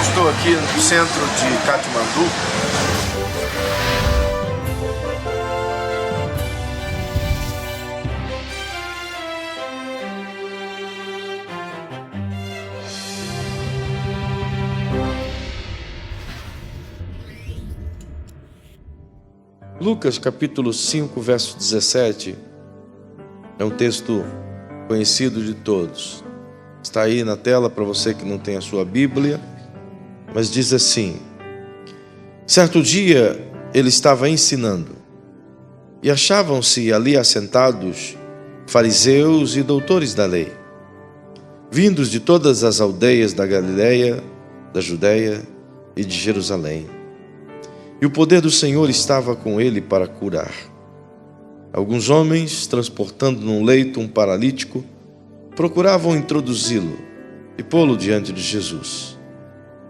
Estou aqui no centro de Katmandu. Lucas capítulo 5, verso 17, é um texto conhecido de todos. Está aí na tela para você que não tem a sua Bíblia, mas diz assim: certo dia ele estava ensinando, e achavam-se ali assentados fariseus e doutores da lei, vindos de todas as aldeias da Galileia, da Judeia e de Jerusalém. E o poder do Senhor estava com ele para curar. Alguns homens, transportando num leito um paralítico, procuravam introduzi-lo e pô-lo diante de Jesus.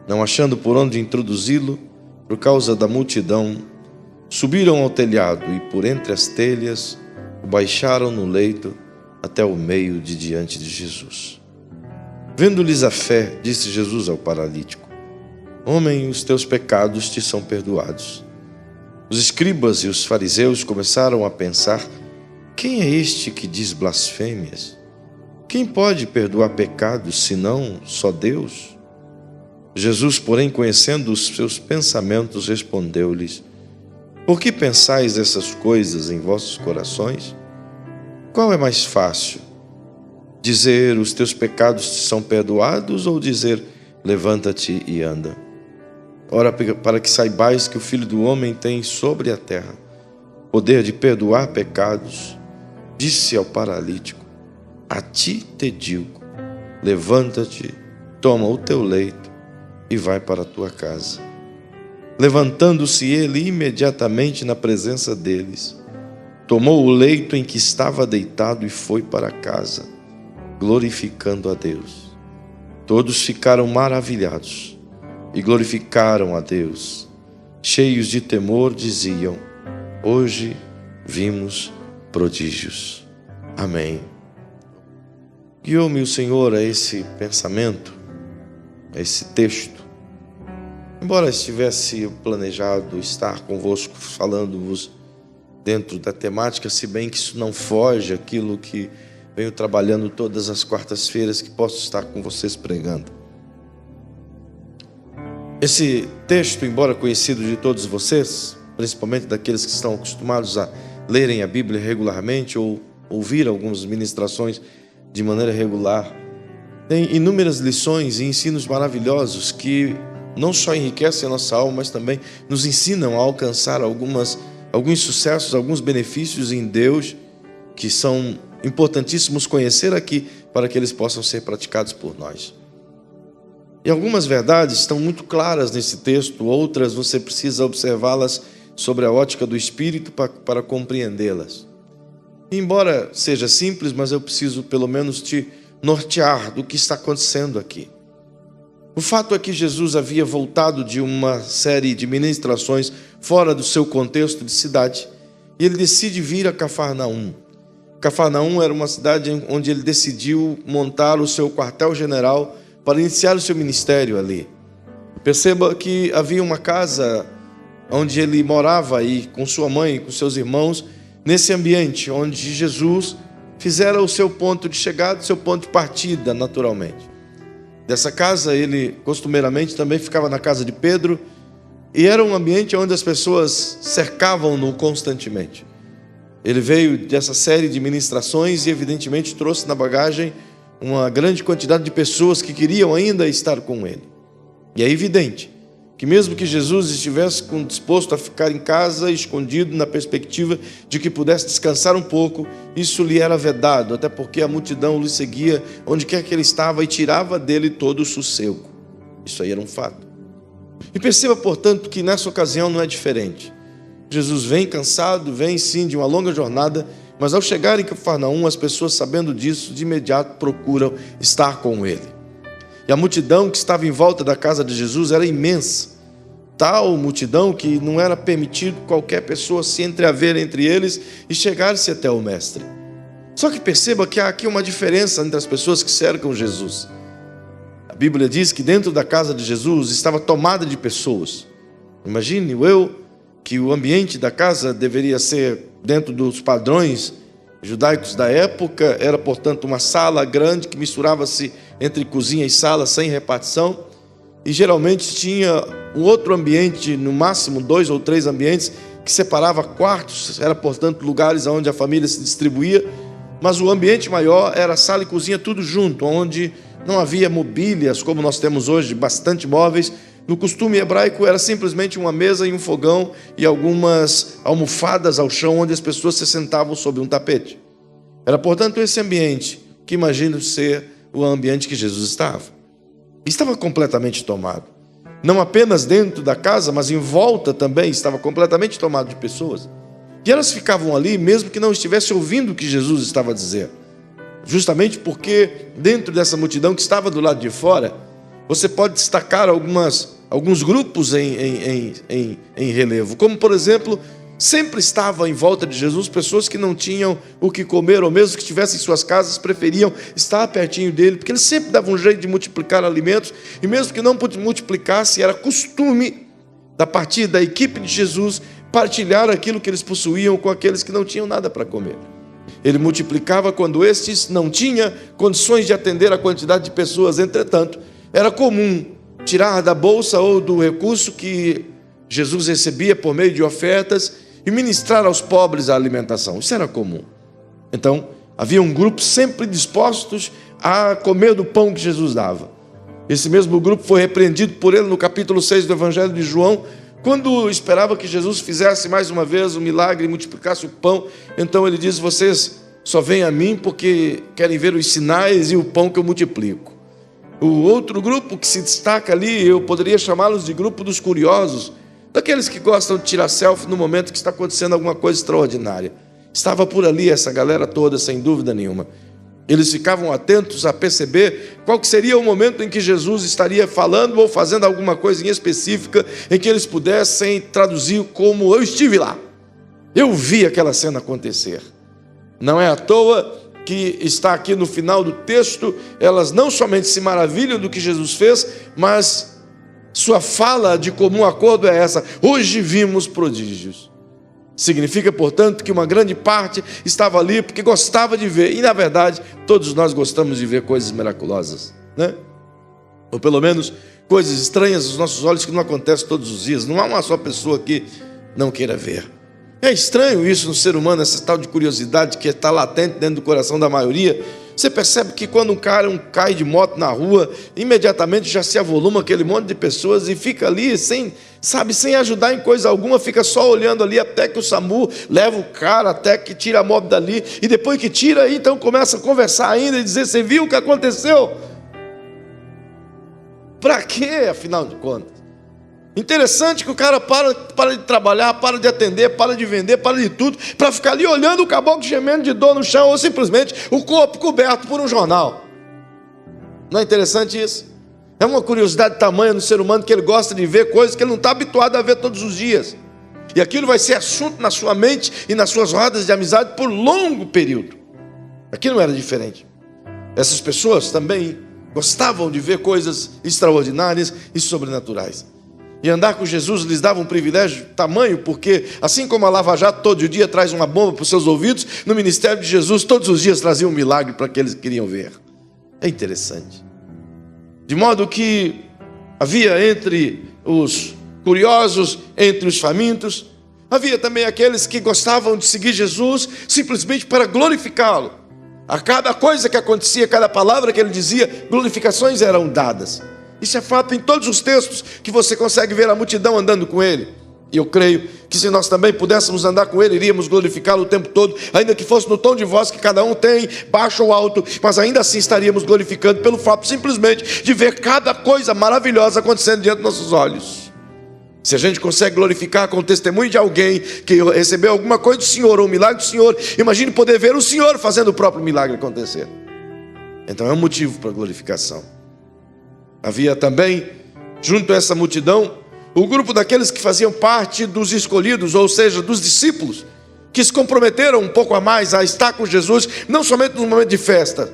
Não achando por onde introduzi-lo, por causa da multidão, subiram ao telhado e por entre as telhas o baixaram no leito até o meio de diante de Jesus. Vendo-lhes a fé, disse Jesus ao paralítico: homem, os teus pecados te são perdoados. Os escribas e os fariseus começaram a pensar: quem é este que diz blasfêmias? Quem pode perdoar pecados, senão só Deus? Jesus, porém, conhecendo os seus pensamentos, respondeu-lhes: por que pensais essas coisas em vossos corações? Qual é mais fácil? Dizer, os teus pecados te são perdoados, ou dizer, levanta-te e anda? Ora, para que saibais que o Filho do Homem tem sobre a terra poder de perdoar pecados, disse ao paralítico: a ti te digo, levanta-te, toma o teu leito e vai para a tua casa. Levantando-se ele imediatamente na presença deles, tomou o leito em que estava deitado e foi para casa, glorificando a Deus. Todos ficaram maravilhados e glorificaram a Deus. Cheios de temor, diziam: hoje vimos prodígios. Amém. Guiou-me o Senhor a esse pensamento, a esse texto. Embora estivesse planejado estar convosco, falando-vos dentro da temática, se bem que isso não foge àquilo que venho trabalhando todas as quartas-feiras, que posso estar com vocês pregando. Esse texto, embora conhecido de todos vocês, principalmente daqueles que estão acostumados a lerem a Bíblia regularmente ou ouvir algumas ministrações de maneira regular, tem inúmeras lições e ensinos maravilhosos que não só enriquecem a nossa alma, mas também nos ensinam a alcançar alguns sucessos, alguns benefícios em Deus, que são importantíssimos conhecer aqui para que eles possam ser praticados por nós. E algumas verdades estão muito claras nesse texto, outras você precisa observá-las sobre a ótica do Espírito para compreendê-las. E embora seja simples, mas eu preciso pelo menos te nortear do que está acontecendo aqui. O fato é que Jesus havia voltado de uma série de ministrações fora do seu contexto de cidade, e ele decide vir a Cafarnaum. Cafarnaum era uma cidade onde ele decidiu montar o seu quartel-general para iniciar o seu ministério ali. Perceba que havia uma casa onde ele morava aí com sua mãe e com seus irmãos, nesse ambiente onde Jesus fizera o seu ponto de chegada, o seu ponto de partida, naturalmente. Dessa casa, ele costumeiramente também ficava na casa de Pedro, e era um ambiente onde as pessoas cercavam-no constantemente. Ele veio dessa série de ministrações e evidentemente trouxe na bagagem uma grande quantidade de pessoas que queriam ainda estar com ele. E é evidente que mesmo que Jesus estivesse disposto a ficar em casa, escondido, na perspectiva de que pudesse descansar um pouco, isso lhe era vedado, até porque a multidão lhe seguia onde quer que ele estava e tirava dele todo o sossego. Isso aí era um fato. E perceba, portanto, que nessa ocasião não é diferente. Jesus vem cansado, vem sim de uma longa jornada, mas ao chegar em Cafarnaum, as pessoas, sabendo disso, de imediato procuram estar com ele. E a multidão que estava em volta da casa de Jesus era imensa, tal multidão que não era permitido qualquer pessoa se entrehaver entre eles e chegar-se até o mestre. Só que perceba que há aqui uma diferença entre as pessoas que cercam Jesus. A Bíblia diz que dentro da casa de Jesus estava tomada de pessoas. Imagine que o ambiente da casa deveria ser dentro dos padrões judaicos da época, era portanto uma sala grande que misturava-se entre cozinha e sala sem repartição, e geralmente tinha um outro ambiente, no máximo 2 ou 3 ambientes, que separava quartos, era portanto lugares onde a família se distribuía, mas o ambiente maior era sala e cozinha tudo junto, onde não havia mobílias como nós temos hoje, bastante móveis. No costume hebraico era simplesmente uma mesa e um fogão e algumas almofadas ao chão onde as pessoas se sentavam sob um tapete. Era, portanto, esse ambiente que imagino ser o ambiente que Jesus estava. Estava completamente tomado. Não apenas dentro da casa, mas em volta também estava completamente tomado de pessoas. E elas ficavam ali mesmo que não estivessem ouvindo o que Jesus estava a dizer. Justamente porque dentro dessa multidão que estava do lado de fora, você pode destacar alguns grupos em relevo. Como, por exemplo, sempre estava em volta de Jesus pessoas que não tinham o que comer, ou mesmo que estivessem em suas casas, preferiam estar pertinho dele, porque ele sempre dava um jeito de multiplicar alimentos, e mesmo que não multiplicasse, era costume, da parte da equipe de Jesus, partilhar aquilo que eles possuíam com aqueles que não tinham nada para comer. Ele multiplicava quando estes não tinham condições de atender a quantidade de pessoas. Entretanto, era comum tirar da bolsa ou do recurso que Jesus recebia por meio de ofertas e ministrar aos pobres a alimentação. Isso era comum. Então, havia um grupo sempre dispostos a comer do pão que Jesus dava. Esse mesmo grupo foi repreendido por ele no capítulo 6 do Evangelho de João, quando esperava que Jesus fizesse mais uma vez um milagre e multiplicasse o pão. Então ele diz: vocês só vêm a mim porque querem ver os sinais e o pão que eu multiplico. O outro grupo que se destaca ali, eu poderia chamá-los de grupo dos curiosos, daqueles que gostam de tirar selfie no momento que está acontecendo alguma coisa extraordinária. Estava por ali essa galera toda, sem dúvida nenhuma. Eles ficavam atentos a perceber qual que seria o momento em que Jesus estaria falando ou fazendo alguma coisa em específica, em que eles pudessem traduzir como: eu estive lá, eu vi aquela cena acontecer. Não é à toa que está aqui no final do texto, elas não somente se maravilham do que Jesus fez, mas sua fala de comum acordo é essa: hoje vimos prodígios. Significa, portanto, que uma grande parte estava ali porque gostava de ver, e na verdade todos nós gostamos de ver coisas miraculosas, né? Ou pelo menos coisas estranhas aos nossos olhos que não acontecem todos os dias. Não há uma só pessoa que não queira ver. É estranho isso no ser humano, essa tal de curiosidade que está latente dentro do coração da maioria. Você percebe que quando um cara cai de moto na rua, imediatamente já se avoluma aquele monte de pessoas e fica ali sem ajudar em coisa alguma, fica só olhando ali até que o SAMU leva o cara, até que tira a moto dali, e depois que tira, então começa a conversar ainda e dizer: você viu o que aconteceu? Para quê, afinal de contas? Interessante que o cara para de trabalhar, para de atender, para de vender, para de tudo, para ficar ali olhando o caboclo gemendo de dor no chão, ou simplesmente o corpo coberto por um jornal. Não é interessante isso? É uma curiosidade tamanha no ser humano que ele gosta de ver coisas que ele não está habituado a ver todos os dias. E aquilo vai ser assunto na sua mente e nas suas rodas de amizade por longo período. Aqui não era diferente. Essas pessoas também gostavam de ver coisas extraordinárias e sobrenaturais. E andar com Jesus lhes dava um privilégio tamanho, porque assim como a Lava Jato todo dia traz uma bomba para os seus ouvidos, no ministério de Jesus todos os dias trazia um milagre para aqueles que queriam ver. É interessante. De modo que havia entre os curiosos, entre os famintos, havia também aqueles que gostavam de seguir Jesus simplesmente para glorificá-lo. A cada coisa que acontecia, cada palavra que ele dizia, glorificações eram dadas. Isso é fato em todos os textos que você consegue ver a multidão andando com ele. E eu creio que se nós também pudéssemos andar com ele, iríamos glorificá-lo o tempo todo, ainda que fosse no tom de voz que cada um tem, baixo ou alto, mas ainda assim estaríamos glorificando pelo fato simplesmente de ver cada coisa maravilhosa acontecendo diante dos nossos olhos. Se a gente consegue glorificar com o testemunho de alguém que recebeu alguma coisa do Senhor, ou um milagre do Senhor, imagine poder ver o Senhor fazendo o próprio milagre acontecer. Então é um motivo para glorificação. Havia também, junto a essa multidão, o grupo daqueles que faziam parte dos escolhidos, ou seja, dos discípulos, que se comprometeram um pouco a mais a estar com Jesus, não somente no momento de festa,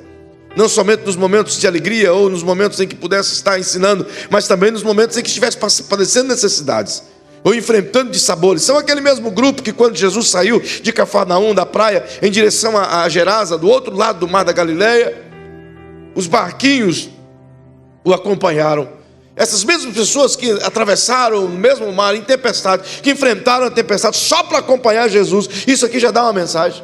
não somente nos momentos de alegria, ou nos momentos em que pudesse estar ensinando, mas também nos momentos em que estivesse padecendo necessidades, ou enfrentando dissabores. São aquele mesmo grupo que quando Jesus saiu de Cafarnaum, da praia, em direção a Gerasa, do outro lado do mar da Galileia, os barquinhos o acompanharam. Essas mesmas pessoas que atravessaram o mesmo mar em tempestade, que enfrentaram a tempestade só para acompanhar Jesus, isso aqui já dá uma mensagem.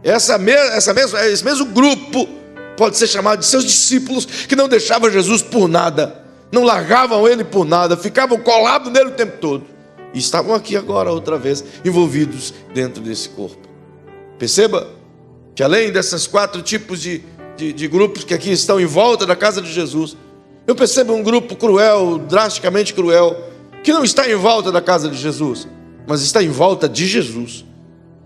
Esse mesmo grupo pode ser chamado de seus discípulos, que não deixavam Jesus por nada, não largavam ele por nada, ficavam colados nele o tempo todo, e estavam aqui agora outra vez envolvidos dentro desse corpo. Perceba que além desses 4 tipos de grupos que aqui estão em volta da casa de Jesus, eu percebo um grupo cruel, drasticamente cruel, que não está em volta da casa de Jesus, mas está em volta de Jesus.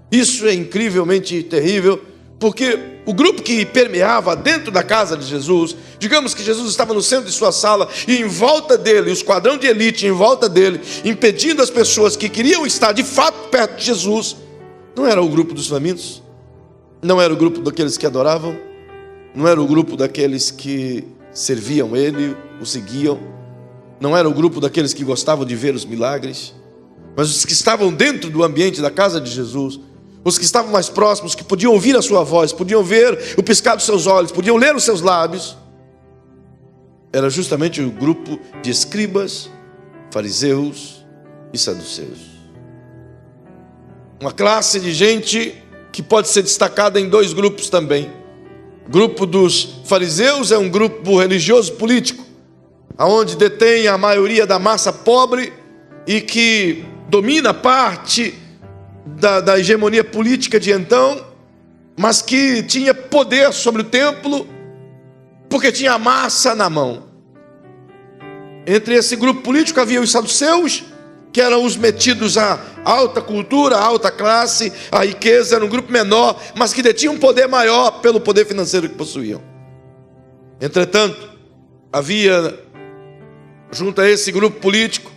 Isso é incrivelmente terrível, porque o grupo que permeava dentro da casa de Jesus, digamos que Jesus estava no centro de sua sala, e em volta dele, o esquadrão de elite em volta dele, impedindo as pessoas que queriam estar de fato perto de Jesus, não era o grupo dos famintos, não era o grupo daqueles que adoravam, não era o grupo daqueles que serviam ele, o seguiam, não era o grupo daqueles que gostavam de ver os milagres, mas os que estavam dentro do ambiente da casa de Jesus, os que estavam mais próximos, que podiam ouvir a sua voz, podiam ver o piscar dos seus olhos, podiam ler os seus lábios, era justamente o grupo de escribas, fariseus e saduceus. Uma classe de gente que pode ser destacada em 2 grupos também. O grupo dos fariseus é um grupo religioso político, onde detém a maioria da massa pobre e que domina parte da hegemonia política de então, mas que tinha poder sobre o templo, porque tinha a massa na mão. Entre esse grupo político havia os saduceus, que eram os metidos à alta cultura, à alta classe, à riqueza, era um grupo menor, mas que detinha um poder maior pelo poder financeiro que possuíam. Entretanto, havia, junto a esse grupo político,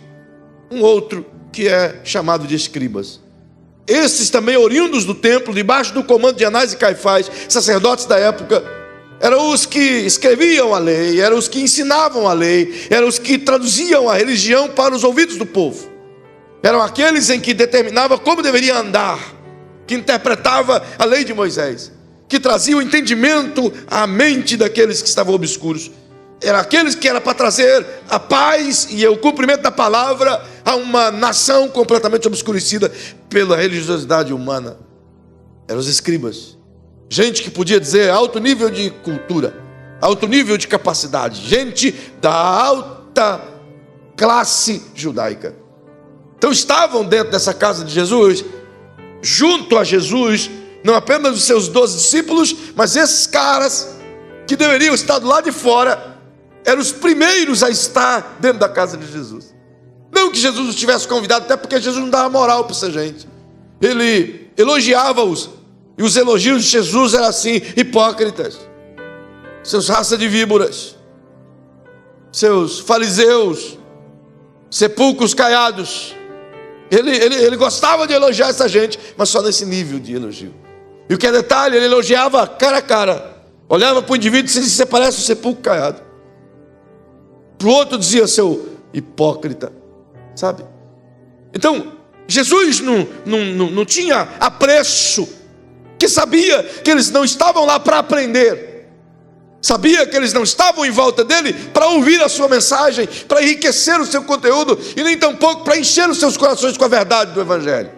um outro que é chamado de escribas. Esses também oriundos do templo, debaixo do comando de Anás e Caifás, sacerdotes da época, eram os que escreviam a lei, eram os que ensinavam a lei, eram os que traduziam a religião para os ouvidos do povo. Eram aqueles em que determinava como deveria andar, que interpretava a lei de Moisés, que trazia o entendimento à mente daqueles que estavam obscuros. Eram aqueles que era para trazer a paz e o cumprimento da palavra a uma nação completamente obscurecida pela religiosidade humana. Eram os escribas, gente que podia dizer alto nível de cultura, alto nível de capacidade, gente da alta classe judaica. Então estavam dentro dessa casa de Jesus, junto a Jesus, não apenas os seus 12 discípulos, mas esses caras que deveriam estar do lado de fora, eram os primeiros a estar dentro da casa de Jesus. Não que Jesus os tivesse convidado, até porque Jesus não dava moral para essa gente. Ele elogiava-os, e os elogios de Jesus eram assim: hipócritas, seus raça de víboras, seus fariseus, sepulcros caiados. Ele gostava de elogiar essa gente, mas só nesse nível de elogio. E o que é detalhe, ele elogiava cara a cara, olhava para o indivíduo e dizia: você parece um sepulcro caiado. Para o outro dizia: seu hipócrita, sabe? Então, Jesus não tinha apreço, que sabia que eles não estavam lá para aprender, sabia que eles não estavam em volta dele para ouvir a sua mensagem, para enriquecer o seu conteúdo, e nem tampouco para encher os seus corações com a verdade do Evangelho,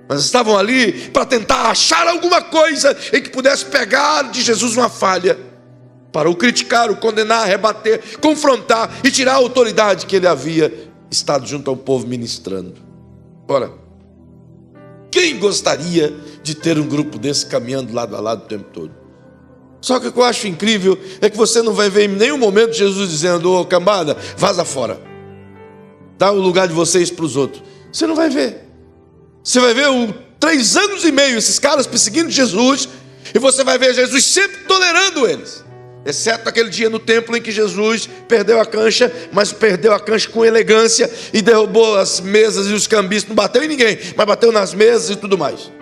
mas estavam ali para tentar achar alguma coisa em que pudesse pegar de Jesus uma falha, para o criticar, o condenar, rebater, confrontar e tirar a autoridade que ele havia estado junto ao povo ministrando. Ora, quem gostaria de ter um grupo desse caminhando lado a lado o tempo todo? Só que o que eu acho incrível é que você não vai ver em nenhum momento Jesus dizendo: ô cambada, vaza fora, dar o lugar de vocês para os outros. Você não vai ver. Você vai ver 3 anos e meio esses caras perseguindo Jesus, e você vai ver Jesus sempre tolerando eles, exceto aquele dia no templo em que Jesus perdeu a cancha, mas perdeu a cancha com elegância e derrubou as mesas e os cambistas. Não bateu em ninguém, mas bateu nas mesas e tudo mais.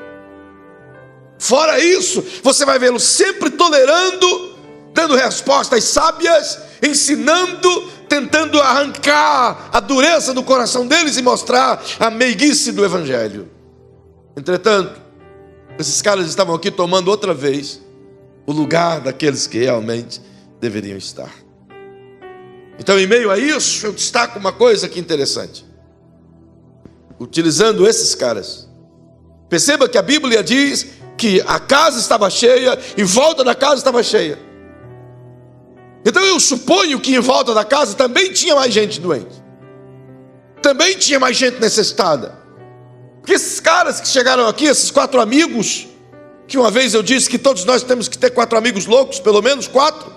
Fora isso, você vai vê-lo sempre tolerando, dando respostas sábias, ensinando, tentando arrancar a dureza do coração deles e mostrar a meiguice do evangelho. Entretanto, esses caras estavam aqui tomando outra vez o lugar daqueles que realmente deveriam estar. Então, em meio a isso, eu destaco uma coisa aqui interessante. Utilizando esses caras, perceba que a Bíblia diz que a casa estava cheia, em volta da casa estava cheia. Então eu suponho que em volta da casa também tinha mais gente doente, também tinha mais gente necessitada. Porque esses caras que chegaram aqui, esses 4 amigos, que uma vez eu disse que todos nós temos que ter 4 amigos loucos, pelo menos 4,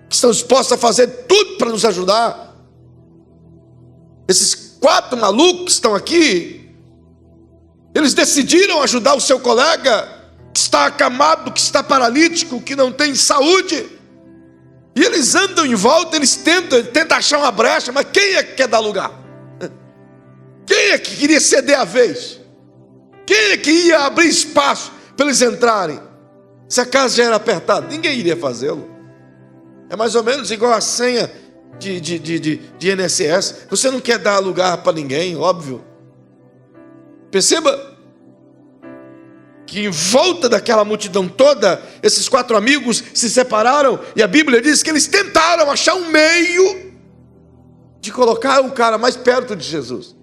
que estão dispostos a fazer tudo para nos ajudar. Esses 4 malucos que estão aqui, eles decidiram ajudar o seu colega que está acamado, que está paralítico, que não tem saúde. E eles andam em volta, eles tentam achar uma brecha, mas quem é que quer dar lugar? Quem é que queria ceder a vez? Quem é que ia abrir espaço para eles entrarem? Se a casa já era apertada, ninguém iria fazê-lo. É mais ou menos igual a senha de INSS. Você não quer dar lugar para ninguém, óbvio. Perceba que em volta daquela multidão toda, esses 4 amigos se separaram, e a Bíblia diz que eles tentaram achar um meio de colocar o cara mais perto de Jesus.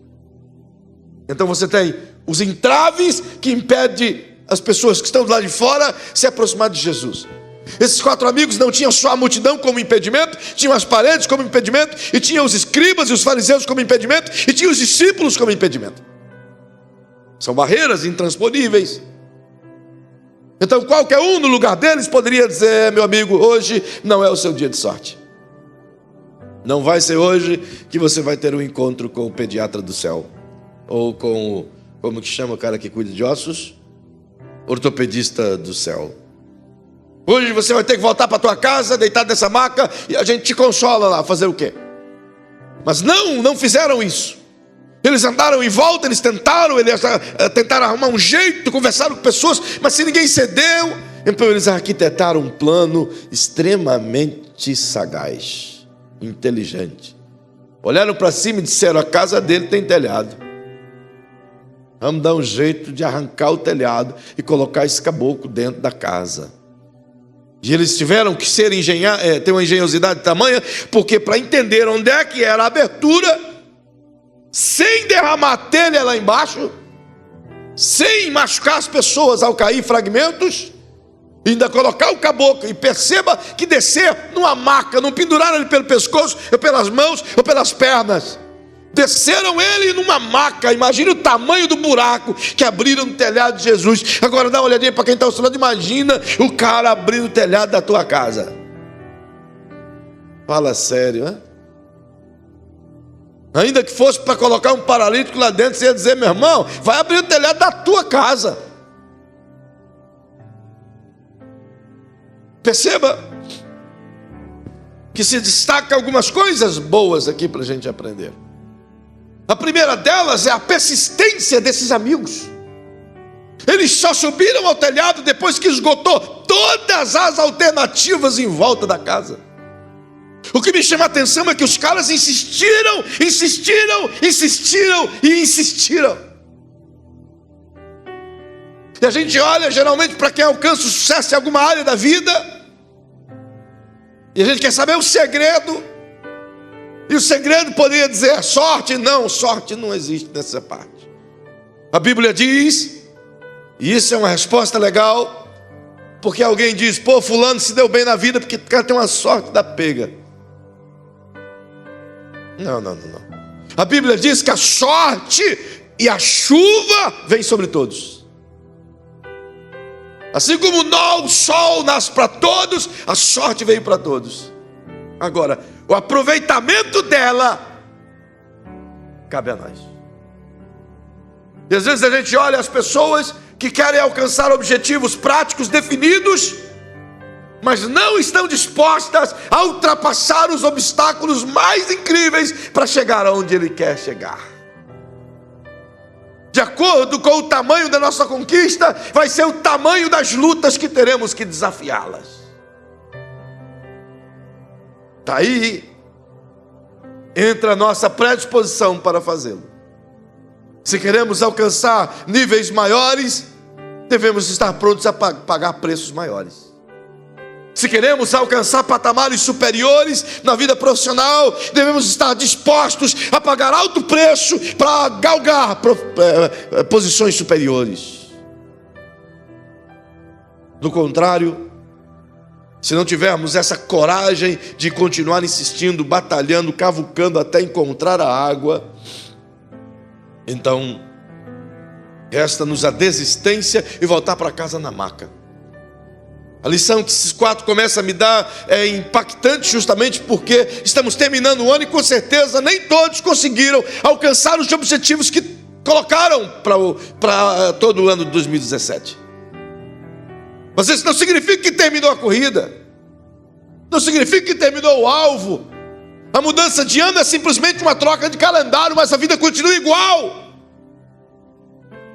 Então você tem os entraves que impedem as pessoas que estão do lado de fora se aproximar de Jesus. Esses 4 amigos não tinham só a multidão como impedimento, tinham as paredes como impedimento, e tinham os escribas e os fariseus como impedimento, e tinham os discípulos como impedimento. São barreiras intransponíveis. Então qualquer um no lugar deles poderia dizer: meu amigo, hoje não é o seu dia de sorte. Não vai ser hoje que você vai ter um encontro com o pediatra do céu, ou com como que chama o cara que cuida de ossos? Ortopedista do céu. Hoje você vai ter que voltar para a tua casa, deitado nessa maca, e a gente te consola lá, fazer o quê? Mas não fizeram isso. Eles andaram em volta, eles tentaram arrumar um jeito, conversaram com pessoas, mas se ninguém cedeu, então eles arquitetaram um plano extremamente sagaz, inteligente. Olharam para cima e disseram: a casa dele tem telhado. Vamos dar um jeito de arrancar o telhado e colocar esse caboclo dentro da casa. E eles tiveram que ter uma engenhosidade tamanha, porque para entender onde é que era a abertura, sem derramar telha lá embaixo, sem machucar as pessoas ao cair fragmentos, ainda colocar o caboclo, e perceba que descer numa maca, não penduraram ele pelo pescoço, ou pelas mãos, ou pelas pernas, desceram ele numa maca. Imagine o tamanho do buraco que abriram no telhado de Jesus. Agora dá uma olhadinha para quem está ao seu lado, imagina o cara abrindo o telhado da tua casa. Fala sério, né? Ainda que fosse para colocar um paralítico lá dentro, você ia dizer: meu irmão, vai abrir o telhado da tua casa. Perceba que se destaca algumas coisas boas aqui para a gente aprender. A primeira delas é a persistência desses amigos. Eles só subiram ao telhado depois que esgotou todas as alternativas em volta da casa. O que me chama a atenção é que os caras insistiram. E a gente olha geralmente para quem alcança o sucesso em alguma área da vida, e a gente quer saber o segredo. E o segredo poderia dizer sorte. Não, sorte não existe nessa parte. A Bíblia diz, e isso é uma resposta legal, porque alguém diz: pô, fulano se deu bem na vida porque o cara tem uma sorte da pega. Não. A Bíblia diz que a sorte e a chuva vêm sobre todos. Assim como o sol nasce para todos, a sorte veio para todos. Agora, o aproveitamento dela cabe a nós. E às vezes a gente olha as pessoas que querem alcançar objetivos práticos definidos, mas não estão dispostas a ultrapassar os obstáculos mais incríveis para chegar aonde ele quer chegar. De acordo com o tamanho da nossa conquista, vai ser o tamanho das lutas que teremos que desafiá-las. Daí entra a nossa predisposição para fazê-lo. Se queremos alcançar níveis maiores, devemos estar prontos a pagar preços maiores. Se queremos alcançar patamares superiores na vida profissional, devemos estar dispostos a pagar alto preço para galgar posições superiores. Do contrário, se não tivermos essa coragem de continuar insistindo, batalhando, cavucando até encontrar a água, então resta-nos a desistência e voltar para casa na maca. A lição que esses 4 começam a me dar é impactante, justamente porque estamos terminando o ano e com certeza nem todos conseguiram alcançar os objetivos que colocaram para todo o ano de 2017. Mas isso não significa que terminou a corrida, não significa que terminou o alvo. A mudança de ano é simplesmente uma troca de calendário, mas a vida continua igual.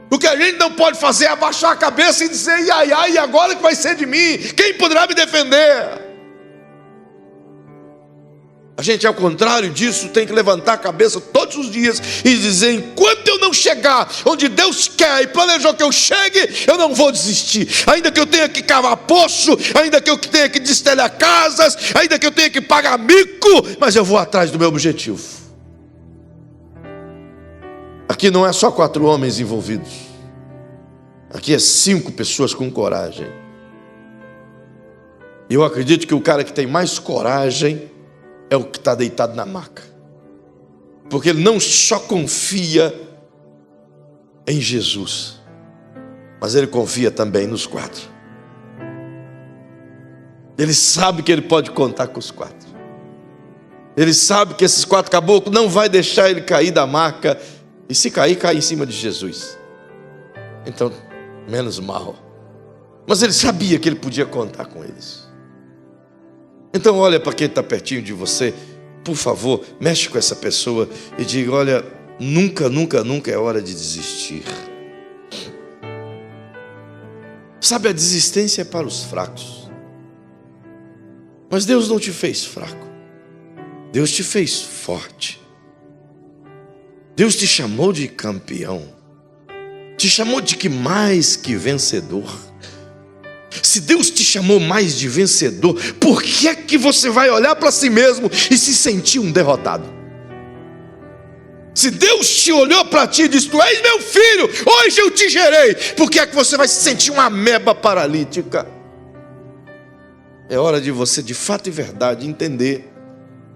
O que a gente não pode fazer é abaixar a cabeça e dizer: e agora o que vai ser de mim? Quem poderá me defender? A gente, ao contrário disso, tem que levantar a cabeça todos os dias e dizer: enquanto eu não chegar onde Deus quer e planejou que eu chegue, eu não vou desistir. Ainda que eu tenha que cavar poço, ainda que eu tenha que destelhar casas, ainda que eu tenha que pagar mico, mas eu vou atrás do meu objetivo. Aqui não é só 4 homens envolvidos. Aqui é 5 pessoas com coragem. E eu acredito que o cara que tem mais coragem é o que está deitado na maca. Porque ele não só confia em Jesus, mas ele confia também nos 4. Ele sabe que ele pode contar com os 4. Ele sabe que esses 4 caboclos não vai deixar ele cair da maca. E se cair, cai em cima de Jesus. Então, menos mal. Mas ele sabia que ele podia contar com eles. Então olha para quem está pertinho de você, por favor, mexe com essa pessoa e diga: olha, nunca, nunca, nunca é hora de desistir. Sabe, a desistência é para os fracos. Mas Deus não te fez fraco. Deus te fez forte. Deus te chamou de campeão. Te chamou de que mais que vencedor. Se Deus te chamou mais de vencedor, por que é que você vai olhar para si mesmo e se sentir um derrotado? Se Deus te olhou para ti e disse: tu és meu filho, hoje eu te gerei, por que é que você vai se sentir uma ameba paralítica? É hora de você, de fato e verdade, entender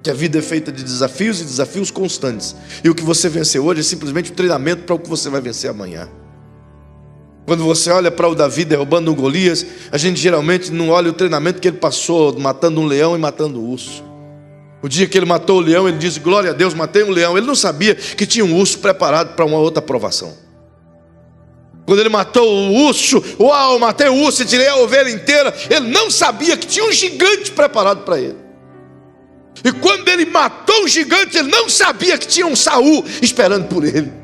que a vida é feita de desafios e desafios constantes. E o que você venceu hoje é simplesmente um treinamento para o que você vai vencer amanhã. Quando você olha para o Davi derrubando um Golias, a gente geralmente não olha o treinamento que ele passou matando um leão e matando um urso. O dia que ele matou o leão, ele disse: glória a Deus, matei um leão. Ele não sabia que tinha um urso preparado para uma outra provação. Quando ele matou o urso: uau, matei o urso e tirei a ovelha inteira. Ele não sabia que tinha um gigante preparado para ele. E quando ele matou o gigante, ele não sabia que tinha um Saul esperando por ele.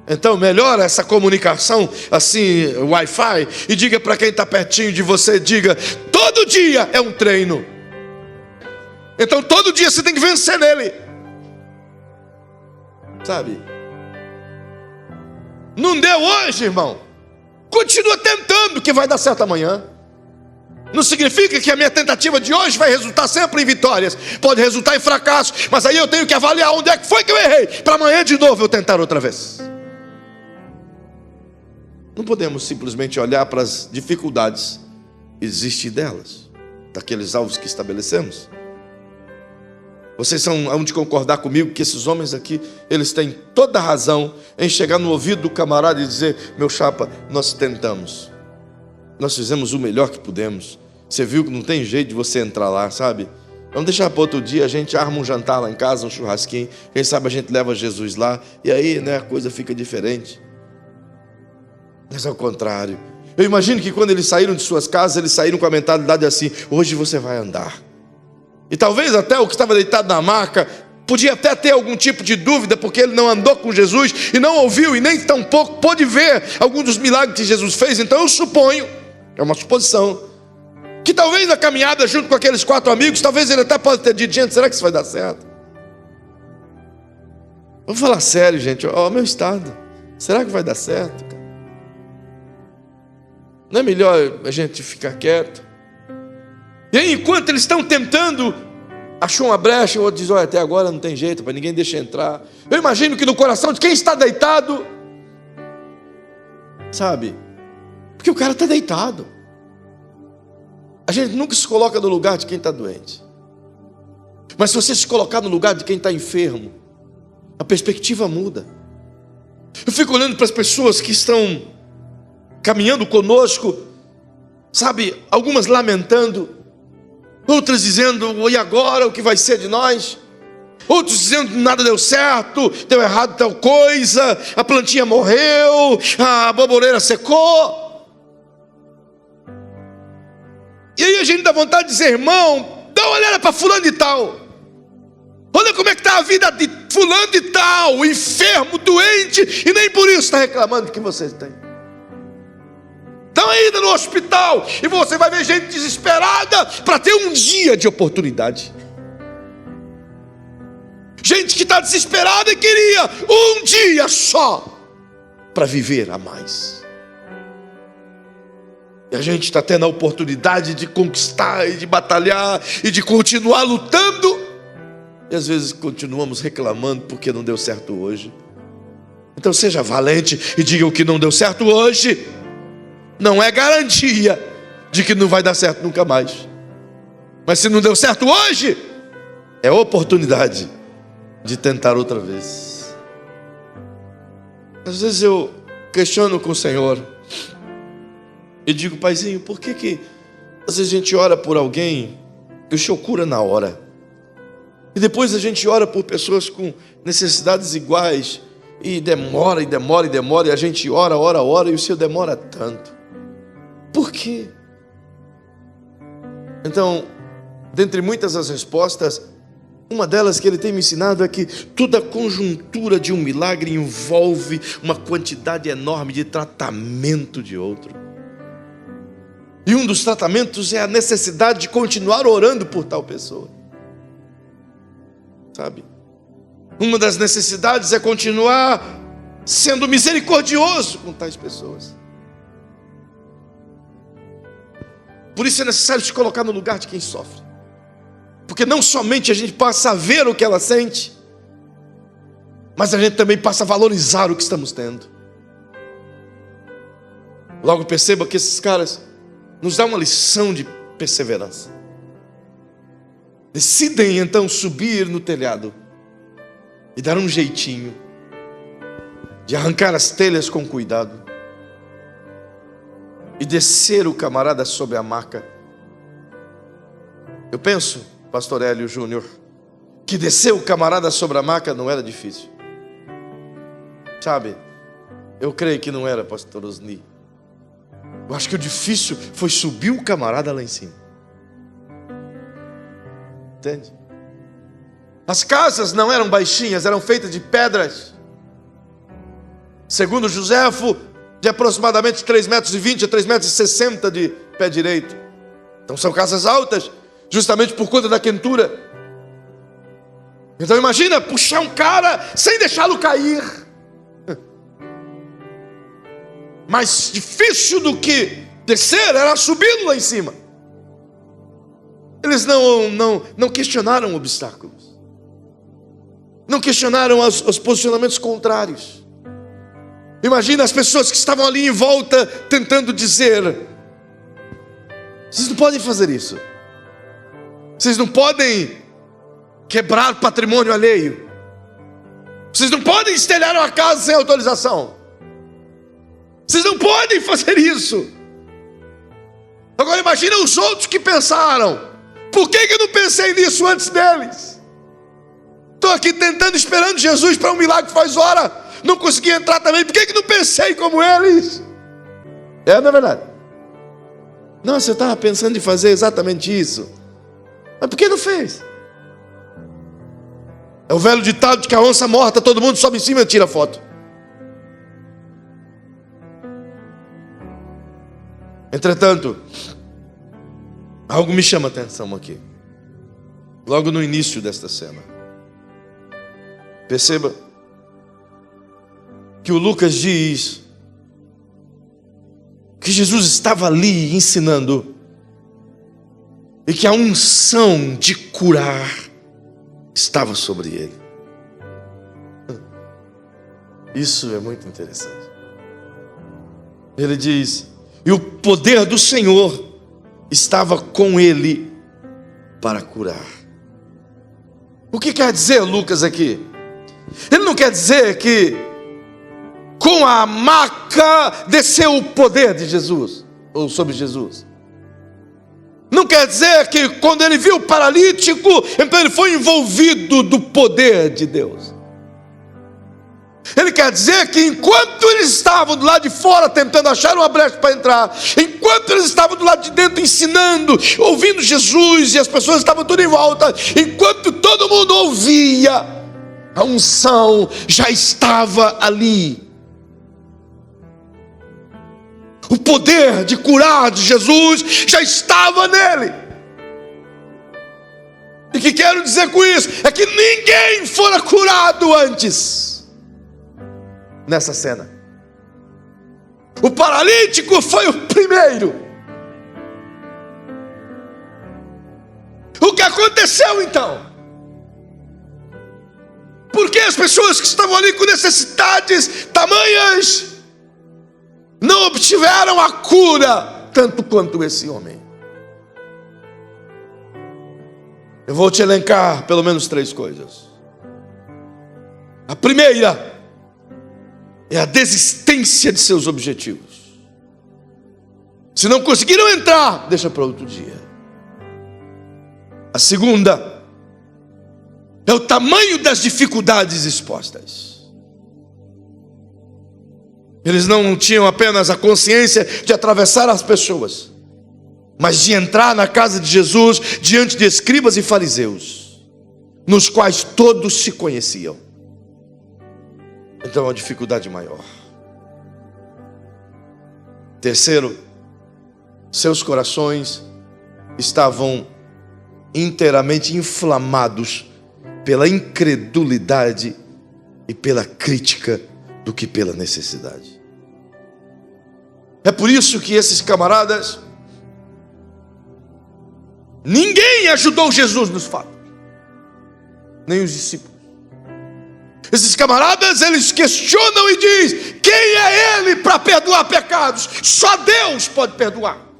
Então melhora essa comunicação assim, Wi-Fi, e diga para quem está pertinho de você: diga, todo dia é um treino. Então todo dia você tem que vencer nele. Sabe? Não deu hoje, irmão, continua tentando, que vai dar certo amanhã. Não significa que a minha tentativa de hoje vai resultar sempre em vitórias. Pode resultar em fracasso, mas aí eu tenho que avaliar onde é que foi que eu errei, para amanhã de novo eu tentar outra vez. Não podemos simplesmente olhar para as dificuldades e desistir delas, daqueles alvos que estabelecemos. Vocês hão de concordar comigo que esses homens aqui, eles têm toda a razão em chegar no ouvido do camarada e dizer: meu chapa, nós tentamos, nós fizemos o melhor que pudemos. Você viu que não tem jeito de você entrar lá, sabe? Vamos deixar para outro dia, a gente arma um jantar lá em casa, um churrasquinho. Quem sabe a gente leva Jesus lá. E aí, né, a coisa fica diferente. Mas ao contrário. Eu imagino que quando eles saíram de suas casas, eles saíram com a mentalidade assim: hoje você vai andar. E talvez até o que estava deitado na maca podia até ter algum tipo de dúvida, porque ele não andou com Jesus e não ouviu, e nem tampouco pôde ver algum dos milagres que Jesus fez. Então eu suponho, é uma suposição, que talvez na caminhada junto com aqueles 4 amigos, talvez ele até possa ter dito: gente, será que isso vai dar certo? Vamos falar sério, gente. Ó, meu estado, será que vai dar certo, cara? Não é melhor a gente ficar quieto? E aí, enquanto eles estão tentando, achou uma brecha, o outro diz: olha, até agora não tem jeito, para ninguém deixa entrar. Eu imagino que no coração de quem está deitado, sabe, porque o cara está deitado. A gente nunca se coloca no lugar de quem está doente. Mas se você se colocar no lugar de quem está enfermo, a perspectiva muda. Eu fico olhando para as pessoas que estão caminhando conosco, sabe, algumas lamentando, outras dizendo: e agora, o que vai ser de nós? Outros dizendo: nada deu certo, deu errado tal coisa, a plantinha morreu, a baboreira secou. E aí a gente dá vontade de dizer: irmão, dá uma olhada para fulano de tal. Olha como é que está a vida de fulano de tal, enfermo, doente, e nem por isso está reclamando que você tem. Estão ainda no hospital, e você vai ver gente desesperada para ter um dia de oportunidade. Gente que está desesperada e queria um dia só para viver a mais. E a gente está tendo a oportunidade de conquistar e de batalhar e de continuar lutando. E às vezes continuamos reclamando porque não deu certo hoje. Então seja valente e diga: o que não deu certo hoje não é garantia de que não vai dar certo nunca mais. Mas se não deu certo hoje, é oportunidade de tentar outra vez. Às vezes eu questiono com o Senhor e digo: Paizinho, por que às vezes a gente ora por alguém e o Senhor cura na hora, e depois a gente ora por pessoas com necessidades iguais e demora, e a gente ora e o Senhor demora tanto? Por quê? Então, dentre muitas as respostas, uma delas que ele tem me ensinado é que toda conjuntura de um milagre envolve uma quantidade enorme de tratamento de outro. E um dos tratamentos é a necessidade de continuar orando por tal pessoa. Sabe? Uma das necessidades é continuar sendo misericordioso com tais pessoas. Por isso é necessário se colocar no lugar de quem sofre. Porque não somente a gente passa a ver o que ela sente, mas a gente também passa a valorizar o que estamos tendo. Logo perceba que esses caras nos dão uma lição de perseverança. Decidem então subir no telhado e dar um jeitinho de arrancar as telhas com cuidado e descer o camarada sobre a maca. Eu penso, pastor Hélio Júnior, que descer o camarada sobre a maca não era difícil. Sabe, eu creio que não era, pastor Osni. Eu acho que o difícil foi subir o camarada lá em cima. Entende? As casas não eram baixinhas, eram feitas de pedras. Segundo Joséfo, de aproximadamente 3,20 metros a 3,60 metros de pé direito. Então são casas altas, justamente por conta da quentura. Então imagina puxar um cara sem deixá-lo cair. Mais difícil do que descer era subir lá em cima. Eles não questionaram obstáculos, não questionaram os posicionamentos contrários. Imagina as pessoas que estavam ali em volta tentando dizer: vocês não podem fazer isso, vocês não podem quebrar patrimônio alheio, vocês não podem estelhar uma casa sem autorização, vocês não podem fazer isso. Agora imagina os outros que pensaram: Por que eu não pensei nisso antes deles? Estou aqui tentando, esperando Jesus para um milagre faz hora. Não consegui entrar também. Por que não pensei como eles? Não é verdade? Não, você estava pensando em fazer exatamente isso. Mas por que não fez? É o velho ditado de que a onça morta, todo mundo sobe em cima e tira foto. Entretanto, algo me chama a atenção aqui. Logo no início desta cena. Perceba que o Lucas diz que Jesus estava ali ensinando e que a unção de curar estava sobre ele. Isso é muito interessante. Ele diz: e o poder do Senhor estava com ele para curar. O que quer dizer Lucas aqui? Ele não quer dizer que com a maca desceu o poder de Jesus, ou sobre Jesus. Não quer dizer que quando ele viu o paralítico, então ele foi envolvido do poder de Deus. Ele quer dizer que enquanto eles estavam do lado de fora tentando achar uma brecha para entrar, enquanto eles estavam do lado de dentro ensinando, ouvindo Jesus, e as pessoas estavam tudo em volta, enquanto todo mundo ouvia, a unção já estava ali. O poder de curar de Jesus já estava nele. E o que quero dizer com isso? É que ninguém fora curado antes. Nessa cena. O paralítico foi o primeiro. O que aconteceu então? Porque as pessoas que estavam ali com necessidades tamanhas não obtiveram a cura tanto quanto esse homem. Eu vou te elencar pelo menos 3 coisas. A primeira é a desistência de seus objetivos. Se não conseguiram entrar, deixa para outro dia. A segunda é o tamanho das dificuldades expostas. Eles não tinham apenas a consciência de atravessar as pessoas, mas de entrar na casa de Jesus diante de escribas e fariseus, nos quais todos se conheciam. Então é uma dificuldade maior. Terceiro, seus corações estavam inteiramente inflamados pela incredulidade e pela crítica do que pela necessidade. É por isso que esses camaradas, ninguém ajudou Jesus nos fatos, nem os discípulos. Esses camaradas, eles questionam e dizem: quem é ele para perdoar pecados? Só Deus pode perdoar.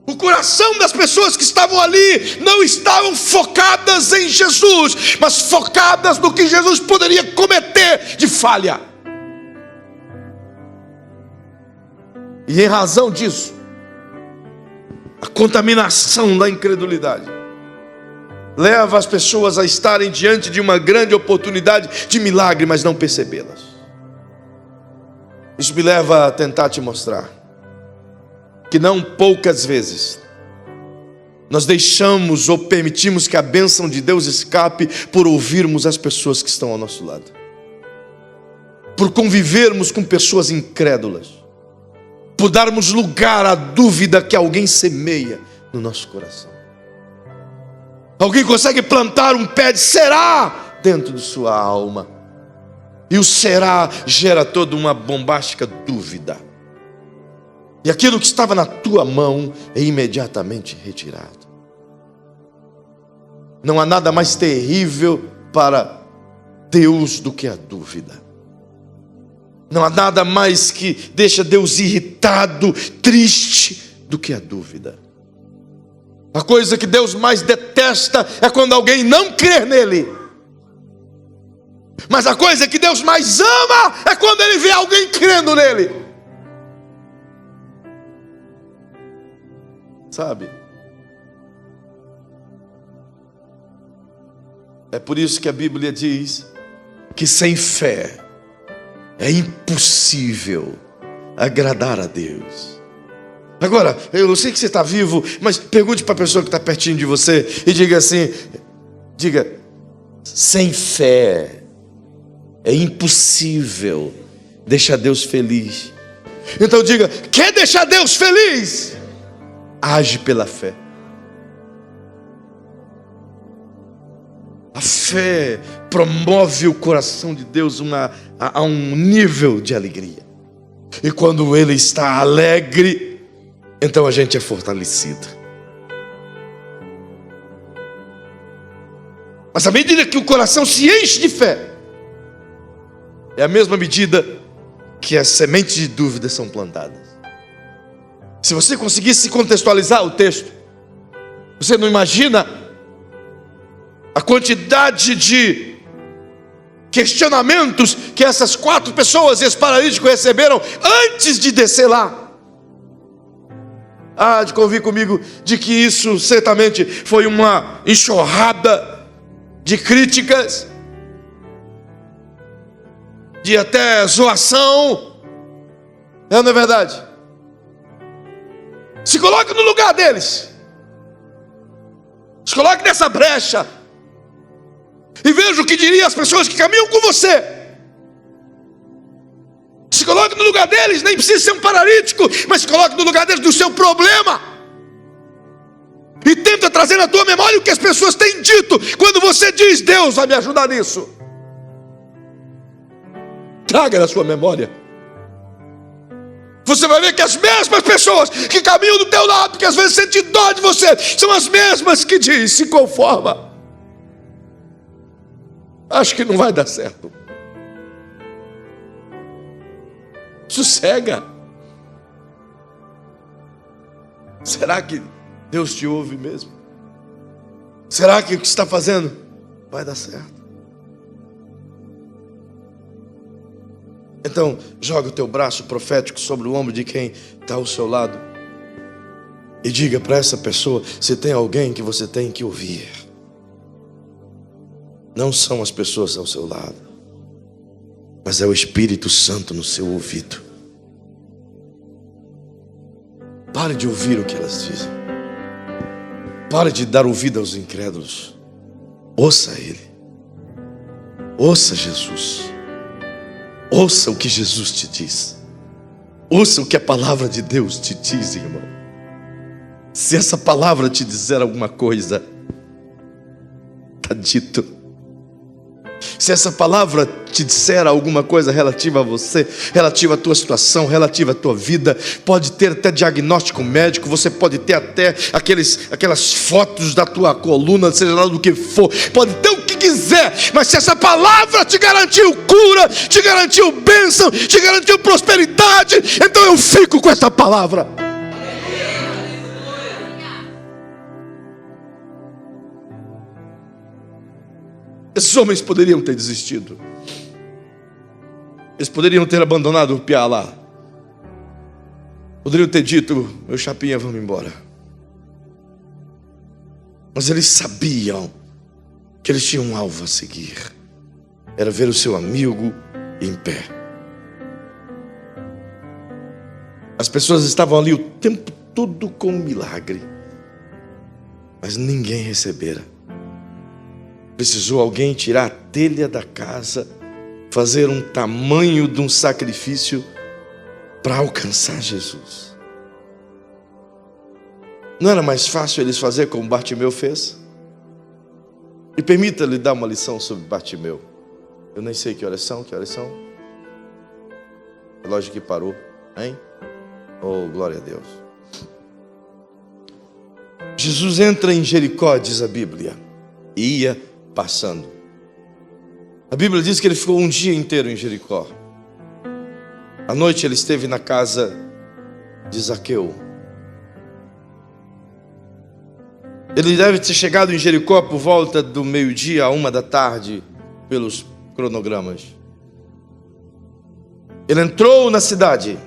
O coração das pessoas que estavam ali não estavam focadas em Jesus, mas focadas no que Jesus poderia cometer de falha. E em razão disso, a contaminação da incredulidade leva as pessoas a estarem diante de uma grande oportunidade de milagre, mas não percebê-las. Isso me leva a tentar te mostrar que não poucas vezes nós deixamos ou permitimos que a bênção de Deus escape por ouvirmos as pessoas que estão ao nosso lado, por convivermos com pessoas incrédulas, por darmos lugar à dúvida que alguém semeia no nosso coração. Alguém consegue plantar um pé de será dentro de sua alma, e o será gera toda uma bombástica dúvida, e aquilo que estava na tua mão é imediatamente retirado. Não há nada mais terrível para Deus do que a dúvida. Não há nada mais que deixa Deus irritado, triste, do que a dúvida. A coisa que Deus mais detesta é quando alguém não crê nele. Mas a coisa que Deus mais ama é quando ele vê alguém crendo nele. Sabe? É por isso que a Bíblia diz que sem fé é impossível agradar a Deus. Agora, eu sei que você está vivo, mas pergunte para a pessoa que está pertinho de você e diga assim, sem fé é impossível deixar Deus feliz. Então diga, quer deixar Deus feliz? Age pela fé. A fé promove o coração de Deus a um nível de alegria. E quando Ele está alegre, então a gente é fortalecido. Mas à medida que o coração se enche de fé, é a mesma medida que as sementes de dúvida são plantadas. Se você conseguisse contextualizar o texto, você não imagina a quantidade de questionamentos que essas 4 pessoas e esse paralítico receberam antes de descer lá. De convir comigo de que isso certamente foi uma enxurrada de críticas, de até zoação. Não é verdade? Se coloque no lugar deles. Se coloque nessa brecha e veja o que diriam as pessoas que caminham com você. Se coloque no lugar deles. Nem precisa ser um paralítico, mas se coloque no lugar deles, do seu problema, e tenta trazer na tua memória o que as pessoas têm dito. Quando você diz, Deus vai me ajudar nisso, traga na sua memória. Você vai ver que as mesmas pessoas que caminham do teu lado, que às vezes sentem dó de você, são as mesmas que dizem, se conforma, acho que não vai dar certo, sossega. Será que Deus te ouve mesmo? Será que o que está fazendo vai dar certo? Então, joga o teu braço profético sobre o ombro de quem está ao seu lado e diga para essa pessoa, se tem alguém que você tem que ouvir, não são as pessoas ao seu lado, mas é o Espírito Santo no seu ouvido. Pare de ouvir o que elas dizem. Pare de dar ouvido aos incrédulos. Ouça Ele. Ouça Jesus. Ouça o que Jesus te diz. Ouça o que a palavra de Deus te diz, irmão. Se essa palavra te dizer alguma coisa, está dito. Se essa palavra te disser alguma coisa relativa a você, relativa à tua situação, relativa à tua vida, pode ter até diagnóstico médico, você pode ter até aquelas fotos da tua coluna, seja lá do que for, pode ter o que quiser, mas se essa palavra te garantiu cura, te garantiu bênção, te garantiu prosperidade, então eu fico com essa palavra. Esses homens poderiam ter desistido. Eles poderiam ter abandonado o piá lá. Poderiam ter dito, meu chapinha, vamos embora. Mas eles sabiam que eles tinham um alvo a seguir. Era ver o seu amigo em pé. As pessoas estavam ali o tempo todo com um milagre, mas ninguém recebera. Precisou alguém tirar a telha da casa, fazer um tamanho de um sacrifício para alcançar Jesus. Não era mais fácil eles fazer como Bartimeu fez? E permita-lhe dar uma lição sobre Bartimeu. Eu nem sei que horas são. O relógio que parou, hein? Oh, glória a Deus. Jesus entra em Jericó, diz a Bíblia, e ia passando. A Bíblia diz que ele ficou um dia inteiro em Jericó. À noite ele esteve na casa de Zaqueu. Ele deve ter chegado em Jericó por volta do meio-dia a 1h, pelos cronogramas. Ele entrou na cidade,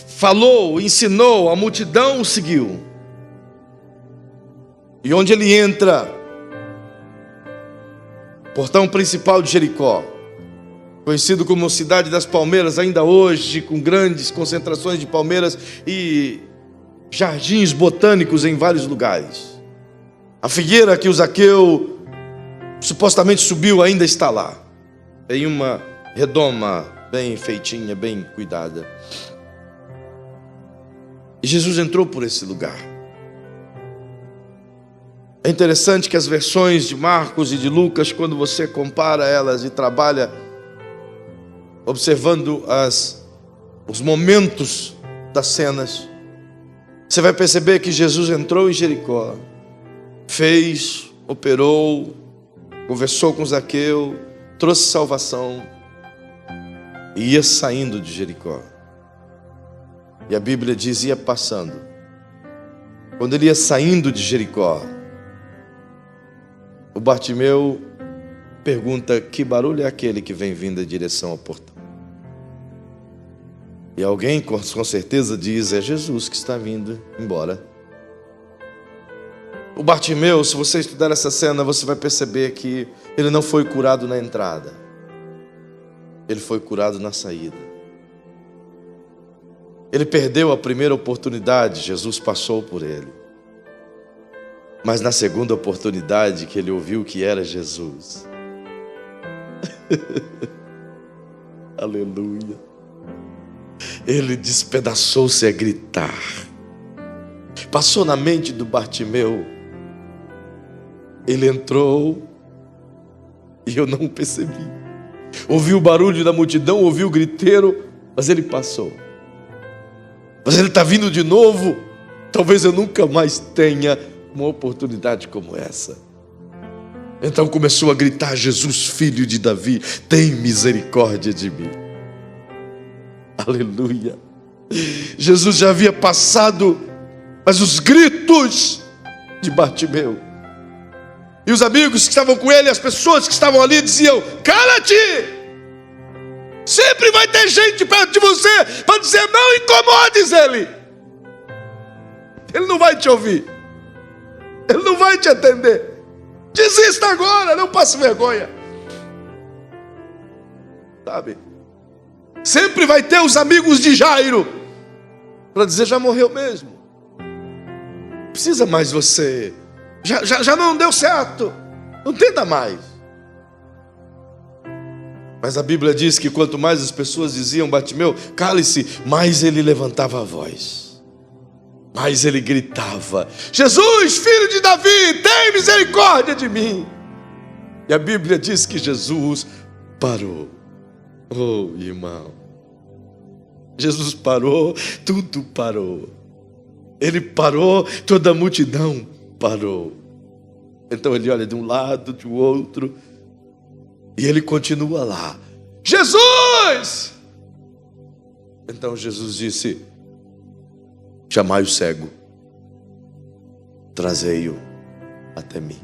falou, ensinou, a multidão o seguiu. E onde ele entra, portão principal de Jericó, conhecido como Cidade das Palmeiras, ainda hoje, com grandes concentrações de palmeiras e jardins botânicos em vários lugares. A figueira que o Zaqueu supostamente subiu ainda está lá, em uma redoma bem feitinha, bem cuidada. E Jesus entrou por esse lugar. É interessante que as versões de Marcos e de Lucas, quando você compara elas e trabalha observando os momentos das cenas, você vai perceber que Jesus entrou em Jericó, fez, operou, conversou com Zaqueu, trouxe salvação e ia saindo de Jericó. E a Bíblia diz, ia passando. Quando ele ia saindo de Jericó, o Bartimeu pergunta: que barulho é aquele que vem vindo em direção ao portão? E alguém com certeza diz: é Jesus que está vindo embora. O Bartimeu, se você estudar essa cena, você vai perceber que ele não foi curado na entrada, ele foi curado na saída. Ele perdeu a primeira oportunidade, Jesus passou por ele. Mas na segunda oportunidade que ele ouviu que era Jesus, aleluia, ele despedaçou-se a gritar. Passou na mente do Bartimeu, ele entrou e eu não percebi. Ouviu o barulho da multidão, ouviu o griteiro, mas ele passou. Mas ele está vindo de novo. Talvez eu nunca mais tenha uma oportunidade como essa. Então começou a gritar: Jesus, filho de Davi, tem misericórdia de mim. Aleluia. Jesus já havia passado, mas os gritos de Bartimeu, e os amigos que estavam com ele, as pessoas que estavam ali diziam: cala-te! Sempre vai ter gente perto de você para dizer: não incomodes ele. Ele não vai te ouvir, ele não vai te atender. Desista agora, não passe vergonha. Sabe? Sempre vai ter os amigos de Jairo para dizer: já morreu mesmo, não precisa mais você, já não deu certo, não tenta mais. Mas a Bíblia diz que quanto mais as pessoas diziam: Bartimeu, cale-se, mais ele levantava a voz, mais ele gritava: Jesus, filho de Davi, tem misericórdia de mim. E a Bíblia diz que Jesus parou. Oh, irmão, Jesus parou, tudo parou. Ele parou, toda a multidão parou. Então ele olha de um lado, de outro, e ele continua lá: Jesus! Então Jesus disse: chamai o cego, trazei-o até mim.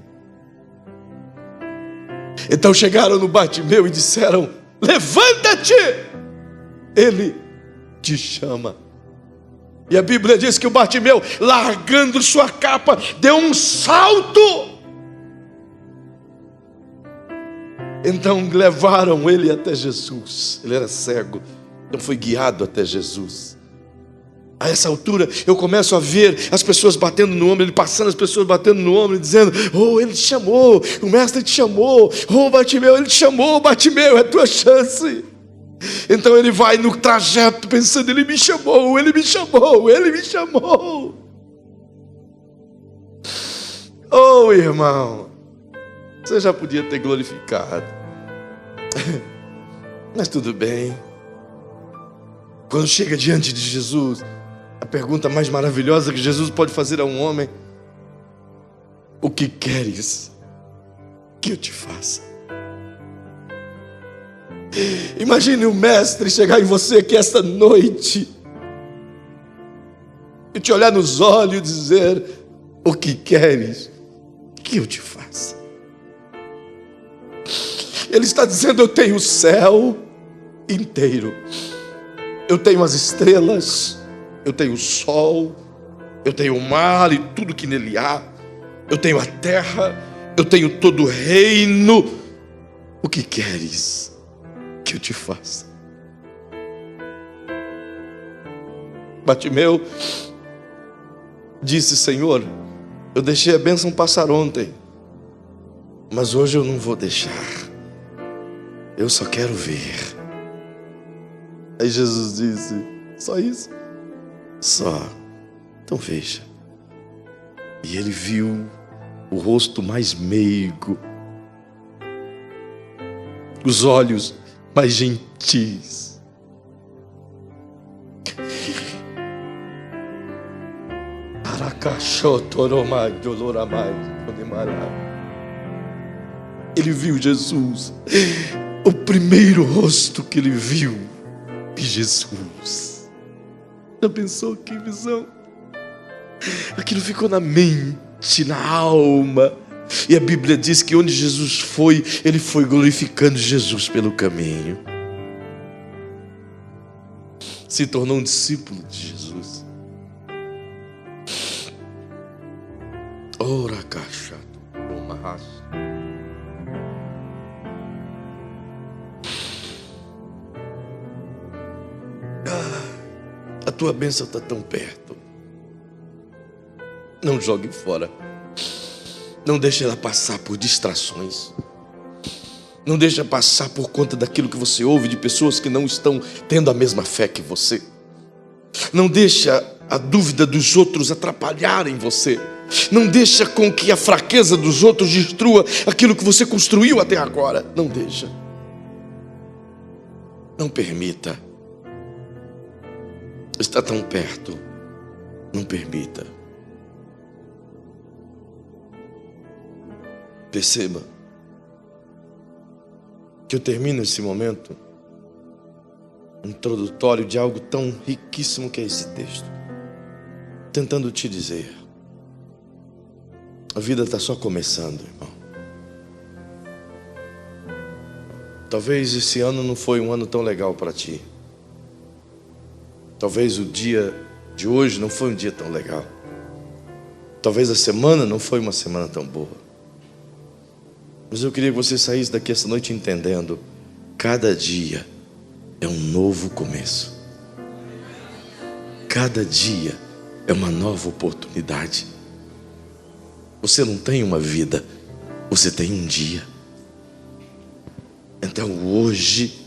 Então chegaram no Bartimeu e disseram: levanta-te, ele te chama. E a Bíblia diz que o Bartimeu, largando sua capa, deu um salto. Então levaram ele até Jesus. Ele era cego, então foi guiado até Jesus. A essa altura eu começo a ver as pessoas batendo no ombro, ele passando, as pessoas batendo no ombro, dizendo: oh, ele te chamou, o mestre te chamou, oh, Bartimeu, ele te chamou, Bartimeu, é a tua chance. Então ele vai no trajeto pensando: ele me chamou, ele me chamou, ele me chamou. Oh, irmão, você já podia ter glorificado, mas tudo bem. Quando chega diante de Jesus, a pergunta mais maravilhosa que Jesus pode fazer a um homem: o que queres que eu te faça? Imagine o mestre chegar em você aqui esta noite e te olhar nos olhos e dizer: o que queres que eu te faça? Ele está dizendo: eu tenho o céu inteiro, eu tenho as estrelas, eu tenho o sol, eu tenho o mar e tudo que nele há, eu tenho a terra, eu tenho todo o reino. O que queres que eu te faça? Bartimeu disse: Senhor, eu deixei a bênção passar ontem, mas hoje eu não vou deixar. Eu só quero ver. Aí Jesus disse: só isso? Só. Então veja. E ele viu o rosto mais meigo, os olhos mais gentis. Ele viu Jesus, o primeiro rosto que ele viu, e Jesus. Já pensou que visão? Aquilo ficou na mente, na alma. E a Bíblia diz que onde Jesus foi, ele foi glorificando Jesus pelo caminho. Se tornou um discípulo de Jesus. Ora, caixa, uma raça. A tua bênção está tão perto. Não jogue fora. Não deixe ela passar por distrações. Não deixe passar por conta daquilo que você ouve de pessoas que não estão tendo a mesma fé que você. Não deixe a dúvida dos outros atrapalharem você. Não deixe com que a fraqueza dos outros destrua aquilo que você construiu até agora. Não deixa. Não permita. Está tão perto. Não permita. Perceba que eu termino esse momento introdutório de algo tão riquíssimo que é esse texto, tentando te dizer: a vida está só começando, irmão. Talvez esse ano não foi um ano tão legal para ti. Talvez o dia de hoje não foi um dia tão legal. Talvez a semana não foi uma semana tão boa. Mas eu queria que você saísse daqui essa noite entendendo: cada dia é um novo começo. Cada dia é uma nova oportunidade. Você não tem uma vida, você tem um dia. Então hoje,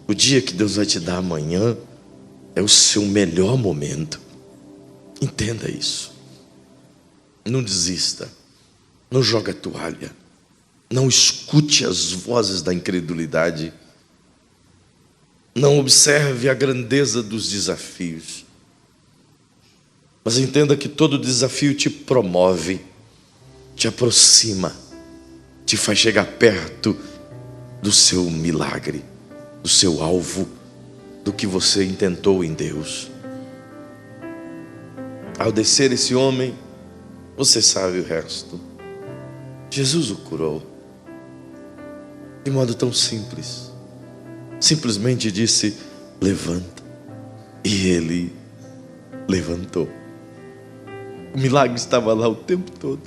o dia que Deus vai te dar amanhã, é o seu melhor momento. Entenda isso. Não desista. Não joga a toalha. Não escute as vozes da incredulidade. Não observe a grandeza dos desafios. Mas entenda que todo desafio te promove, te aproxima, te faz chegar perto do seu milagre, do seu alvo, do que você intentou em Deus. Ao descer esse homem, você sabe o resto. Jesus o curou de modo tão simples. Simplesmente disse: levanta. E ele levantou. O milagre estava lá o tempo todo.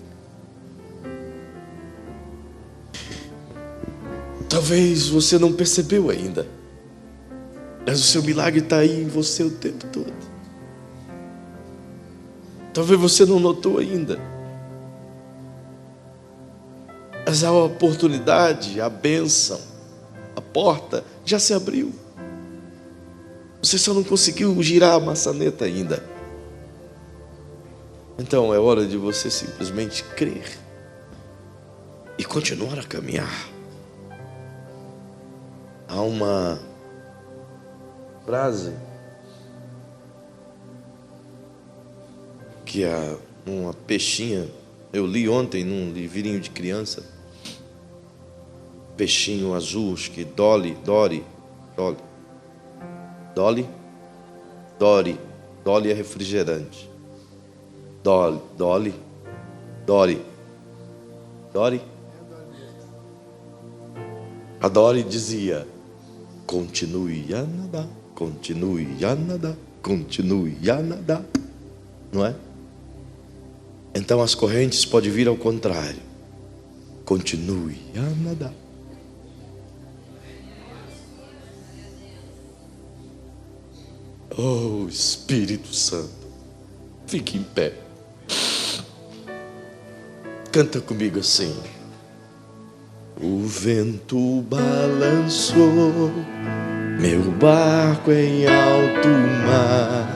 Talvez você não percebeu ainda, mas o seu milagre está aí em você o tempo todo. Talvez você não notou ainda, mas a oportunidade, a bênção, a porta já se abriu. Você só não conseguiu girar a maçaneta ainda. Então é hora de você simplesmente crer e continuar a caminhar. Há uma frase que uma peixinha, eu li ontem num livrinho de criança, peixinho azul, acho que Dory é refrigerante. Dory. A Dory dizia: continue a nadar, continue a nadar, continue a nadar. Não é? então as correntes podem vir ao contrário. Continue a nadar. Oh, Espírito Santo, fique em pé. Canta comigo assim. O vento balançou meu barco em alto mar,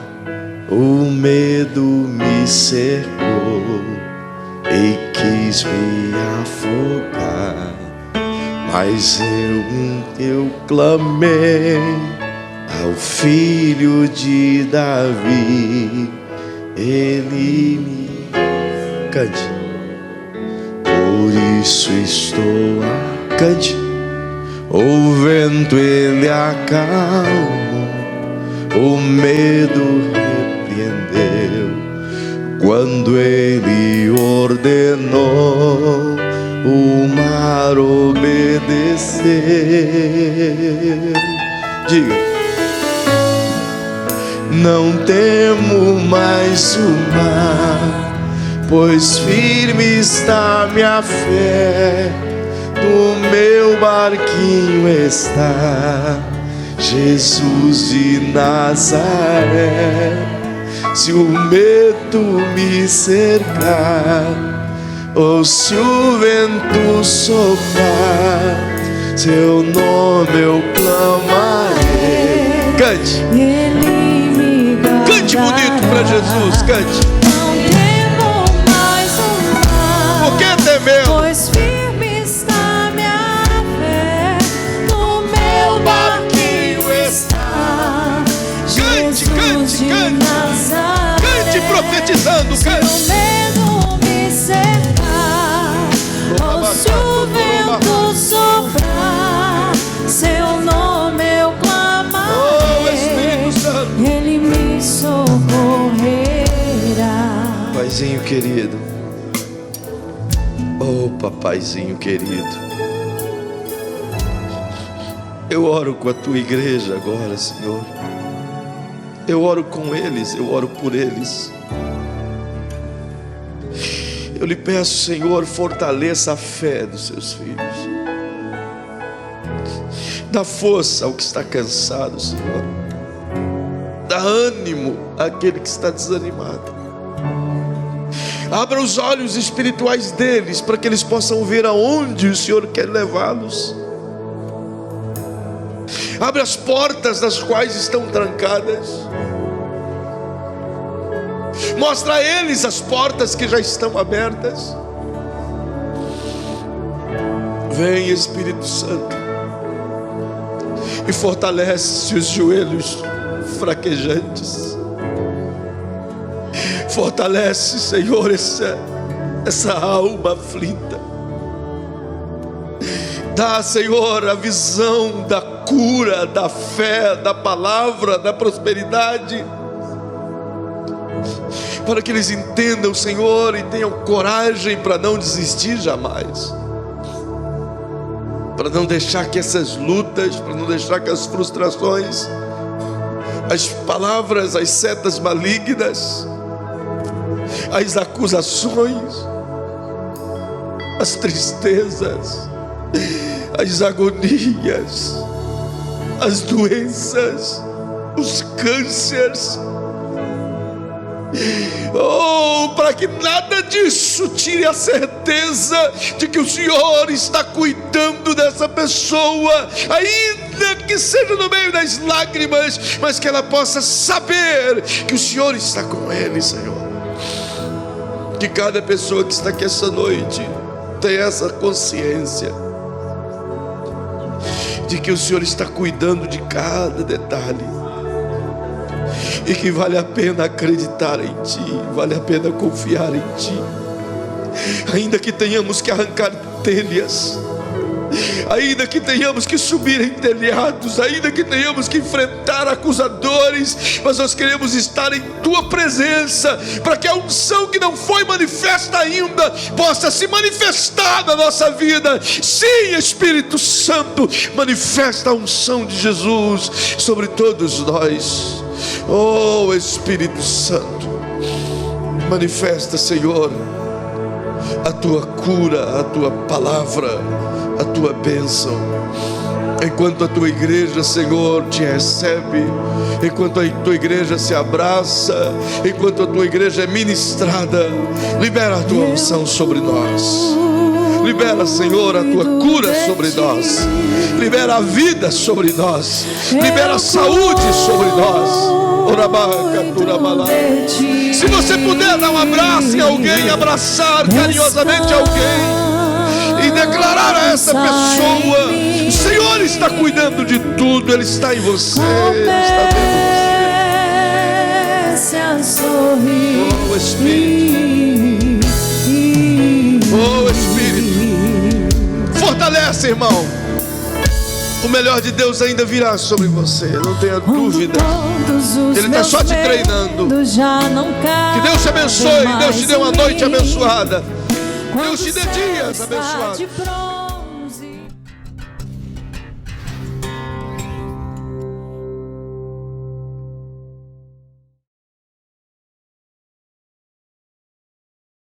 o medo me cercou e quis me afogar, mas eu clamei ao Filho de Davi, ele me cante. Por isso estou cante. O vento ele acalmou, o medo repreendeu, quando ele ordenou, o mar obedeceu. Diga: não temo mais o mar, pois firme está minha fé, no meu barquinho está Jesus de Nazaré. Se o medo me cercar, ou se o vento soprar, seu nome eu clamarei. Cante, cante bonito para Jesus, cante. Não temo mais o mar, por que temer? pois firme está minha fé, no meu barquinho está Cante, Jesus de Nazaré. cante profetizando, Se cante. o medo me cercar, ou se o vento soprar, seu nome eu clamarei. Oh, Espírito Santo. Ele me socorrerá. Paizinho querido, oh papaizinho querido, eu oro com a tua igreja agora, Senhor. Eu oro com eles, eu oro por eles. Eu lhe peço, Senhor, fortaleça a fé dos seus filhos. Dá força ao que está cansado, Senhor. Dá ânimo àquele que está desanimado. Abra os olhos espirituais deles, para que eles possam ver aonde o Senhor quer levá-los. Abre as portas das quais estão trancadas. Mostra a eles as portas que já estão abertas. Vem, Espírito Santo, e fortalece os joelhos fraquejantes. Fortalece, Senhor, essa alma aflita. Dá, Senhor, a visão da cura, da fé, da palavra, da prosperidade, para que eles entendam, Senhor, e tenham coragem para não desistir jamais, para não deixar que essas lutas, para não deixar que as frustrações, as palavras, as setas malignas, as acusações, as tristezas, as agonias, as doenças, os cânceres, para que nada disso tire a certeza de que o Senhor está cuidando dessa pessoa, ainda que seja no meio das lágrimas, mas que ela possa saber que o Senhor está com ele, Senhor. Que cada pessoa que está aqui essa noite tenha essa consciência de que o Senhor está cuidando de cada detalhe, e que vale a pena acreditar em Ti, vale a pena confiar em Ti, ainda que tenhamos que arrancar telhas, ainda que tenhamos que subir em telhados, ainda que tenhamos que enfrentar acusadores, mas nós queremos estar em Tua presença, para que a unção que não foi manifesta ainda possa se manifestar na nossa vida. Sim, Espírito Santo, manifesta a unção de Jesus sobre todos nós. Oh, Espírito Santo, Manifesta, Senhor, a tua cura, a tua palavra, a tua bênção. Enquanto a tua igreja, Senhor, te recebe, enquanto a tua igreja se abraça, enquanto a tua igreja é ministrada, libera a tua unção sobre nós. Libera, Senhor, a tua cura sobre nós. Libera a vida sobre nós. Libera a saúde sobre nós. Se você puder dar um abraço em alguém, abraçar carinhosamente alguém e declarar a essa pessoa: o Senhor está cuidando de tudo, Ele está em você, Ele está vendo você. Oh Espírito, oh Espírito, fortalece, irmão. O melhor de Deus ainda virá sobre você, não tenha dúvida. Ele está só te treinando. Que Deus te abençoe, Deus te dê uma noite abençoada, Deus te dê dias abençoados.